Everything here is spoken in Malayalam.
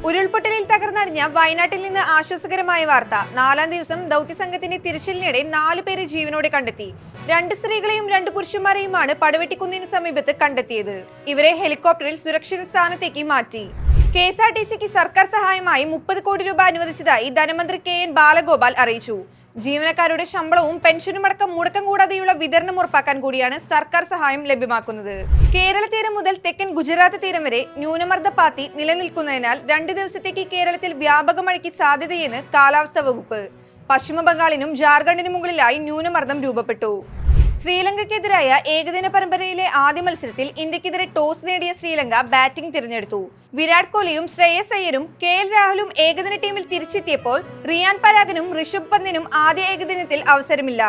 ഉരുൾപൊട്ടലിൽ തകർന്നടിഞ്ഞ വയനാട്ടിൽ നിന്ന് ആശ്വാസകരമായ വാർത്ത. 4-ാം ദിവസം ദൗത്യസംഘത്തിന്റെ തിരച്ചിലിനിടെ 4 പേരെ ജീവനോടെ കണ്ടെത്തി. 2 സ്ത്രീകളെയും 2 പുരുഷന്മാരെയുമാണ് പടുവെട്ടിക്കുന്നിന് സമീപത്ത് കണ്ടെത്തിയത്. ഇവരെ ഹെലികോപ്റ്ററിൽ സുരക്ഷിത സ്ഥാനത്തേക്ക് മാറ്റി. KSRTCക്ക് സർക്കാർ സഹായമായി 30 കോടി രൂപ അനുവദിച്ചതായി ധനമന്ത്രി KN ബാലഗോപാൽ അറിയിച്ചു. ജീവനക്കാരുടെ ശമ്പളവും പെൻഷനുമടക്കം മുടക്കം കൂടാതെയുള്ള വിതരണം ഉറപ്പാക്കാൻ കൂടിയാണ് സർക്കാർ സഹായം ലഭ്യമാക്കുന്നത്. കേരള തീരം മുതൽ തെക്കൻ ഗുജറാത്ത് തീരം വരെ ന്യൂനമർദ്ദ പാത്തി നിലനിൽക്കുന്നതിനാൽ 2 ദിവസത്തേക്ക് കേരളത്തിൽ വ്യാപക മഴയ്ക്ക് സാധ്യതയെന്ന് കാലാവസ്ഥാ വകുപ്പ്. പശ്ചിമ ബംഗാളിനും ജാർഖണ്ഡിനും മുകളിലായി ന്യൂനമർദ്ദം രൂപപ്പെട്ടു. ശ്രീലങ്കയ്ക്കെതിരായ ഏകദിന പരമ്പരയിലെ ആദ്യ മത്സരത്തിൽ ഇന്ത്യക്കെതിരെ ടോസ് നേടിയ ശ്രീലങ്ക ബാറ്റിംഗ് തിരഞ്ഞെടുത്തു. വിരാട് കോഹ്ലിയും ശ്രേയസ് അയ്യരും KL രാഹുലും ഏകദിന ടീമിൽ തിരിച്ചെത്തിയപ്പോൾ റിയാൻ പരാഗിനും ഋഷഭ് പന്തിനും ആദ്യ ഏകദിനത്തിൽ അവസരമില്ല.